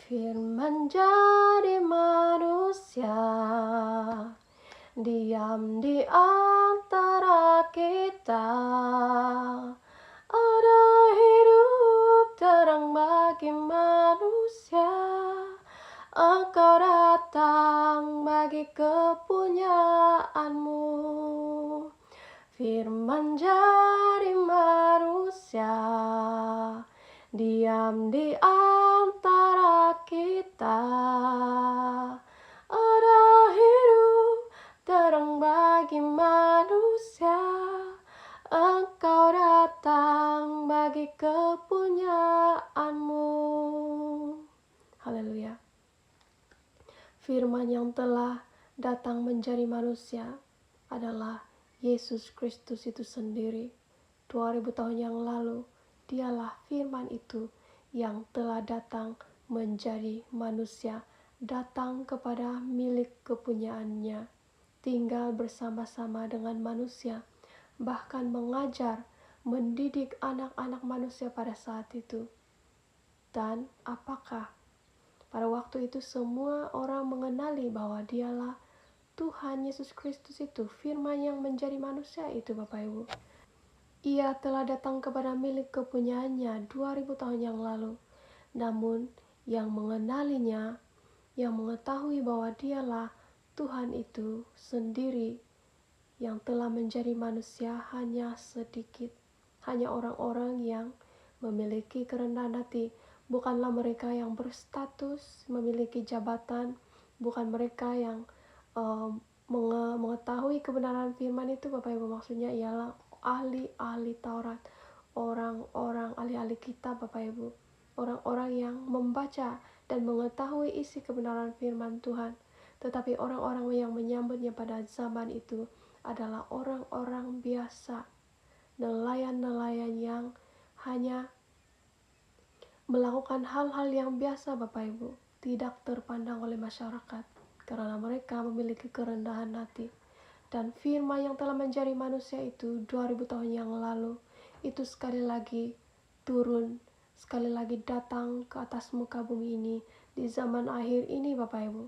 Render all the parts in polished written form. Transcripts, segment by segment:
Firman jadi manusia, diam di antara kita. Ada hidup terang bagi manusia. Engkau datang bagi kepunyaanmu. Firman jadi manusia, diam di antara kita. Ada hidup terang bagi manusia. Engkau datang bagi kepunyaanmu. Haleluya. Firman yang telah datang menjadi manusia adalah Yesus Kristus itu sendiri. 2000 tahun yang lalu, dialah firman itu yang telah datang menjadi manusia, datang kepada milik kepunyaannya, tinggal bersama-sama dengan manusia, bahkan mengajar, mendidik anak-anak manusia pada saat itu. Dan apakah pada waktu itu semua orang mengenali bahwa dialah Tuhan Yesus Kristus itu, firman yang menjadi manusia itu, Bapak Ibu. Ia telah datang kepada milik kepunyaannya 2000 tahun yang lalu. Namun yang mengenalinya, yang mengetahui bahwa dialah Tuhan itu sendiri yang telah menjadi manusia hanya sedikit. Hanya orang-orang yang memiliki kerendahan hati. Bukanlah mereka yang berstatus, memiliki jabatan. Bukan mereka yang mengetahui kebenaran firman itu, Bapak Ibu. Maksudnya ialah ahli-ahli Taurat, orang-orang ahli-ahli kitab, Bapak Ibu. Orang-orang yang membaca dan mengetahui isi kebenaran firman Tuhan. Tetapi orang-orang yang menyambutnya pada zaman itu adalah orang-orang biasa, nelayan-nelayan yang hanya melakukan hal-hal yang biasa, Bapak Ibu, tidak terpandang oleh masyarakat, karena mereka memiliki kerendahan hati. Dan firman yang telah menjadi manusia itu 2000 tahun yang lalu, itu sekali lagi turun, sekali lagi datang ke atas muka bumi ini, di zaman akhir ini, Bapak Ibu.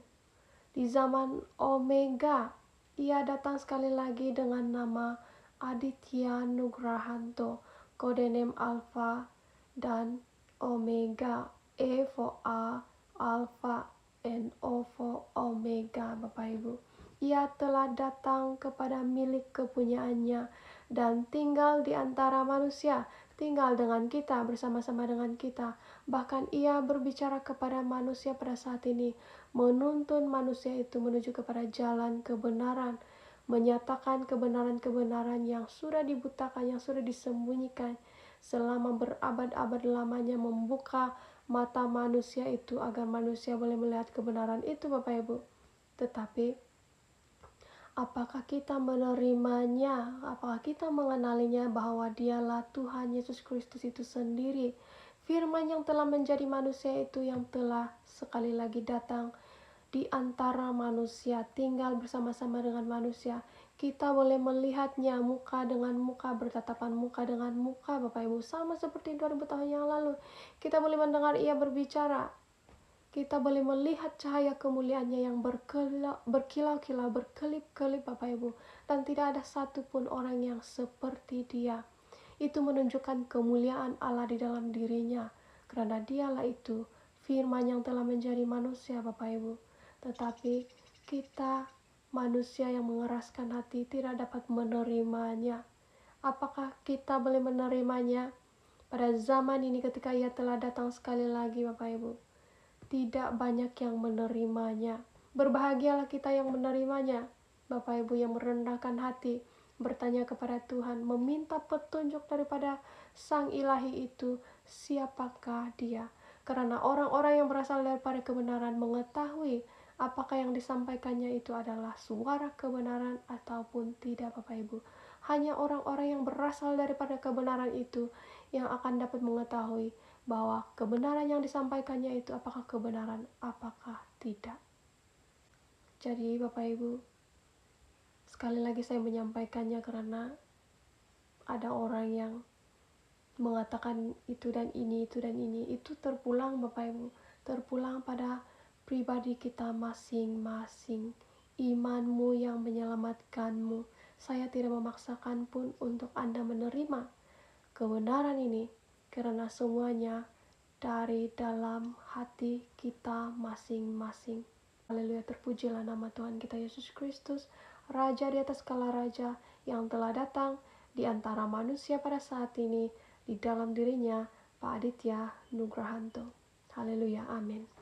Di zaman Omega, ia datang sekali lagi dengan nama Aditya Nugrahanto, kodenem Alpha dan Omega, E for A, Alpha and O for Omega, Bapak Ibu. Ia telah datang kepada milik kepunyaannya dan tinggal di antara manusia, tinggal dengan kita, bersama-sama dengan kita. Bahkan ia berbicara kepada manusia pada saat ini, menuntun manusia itu menuju kepada jalan kebenaran, menyatakan kebenaran-kebenaran yang sudah dibutakan, yang sudah disembunyikan selama berabad-abad lamanya, membuka mata manusia itu agar manusia boleh melihat kebenaran itu, Bapak Ibu. Tetapi apakah kita menerimanya? Apakah kita mengenalinya bahwa dialah Tuhan Yesus Kristus itu sendiri? Firman yang telah menjadi manusia itu, yang telah sekali lagi datang di antara manusia, tinggal bersama-sama dengan manusia. Kita boleh melihatnya muka dengan muka, bertatapan muka dengan muka, Bapak Ibu. Sama seperti 2000 tahun yang lalu. Kita boleh mendengar ia berbicara. Kita boleh melihat cahaya kemuliaannya yang berkilau-kilau, berkelip-kelip, Bapak Ibu. Dan tidak ada satupun orang yang seperti dia. Itu menunjukkan kemuliaan Allah di dalam dirinya. Karena dialah itu firman yang telah menjadi manusia, Bapak Ibu. Tetapi kita manusia yang mengeraskan hati tidak dapat menerimanya. Apakah kita boleh menerimanya pada zaman ini ketika ia telah datang sekali lagi, Bapak Ibu? Tidak banyak yang menerimanya. Berbahagialah kita yang menerimanya, Bapak Ibu, yang merendahkan hati, bertanya kepada Tuhan, meminta petunjuk daripada Sang Ilahi itu, siapakah dia? Karena orang-orang yang berasal daripada kebenaran mengetahui apakah yang disampaikannya itu adalah suara kebenaran ataupun tidak, Bapak Ibu. Hanya orang-orang yang berasal daripada kebenaran itu yang akan dapat mengetahui bahwa kebenaran yang disampaikannya itu apakah kebenaran, apakah tidak. Jadi Bapak Ibu, sekali lagi saya menyampaikannya karena ada orang yang mengatakan itu dan ini, itu terpulang Bapak Ibu, terpulang pada pribadi kita masing-masing. Imanmu yang menyelamatkanmu. Saya tidak memaksakan pun untuk Anda menerima kebenaran ini, karena semuanya dari dalam hati kita masing-masing. Haleluya, terpujilah nama Tuhan kita Yesus Kristus, Raja di atas segala raja, yang telah datang di antara manusia pada saat ini, di dalam dirinya Pak Aditya Nugrahanto. Haleluya, amin.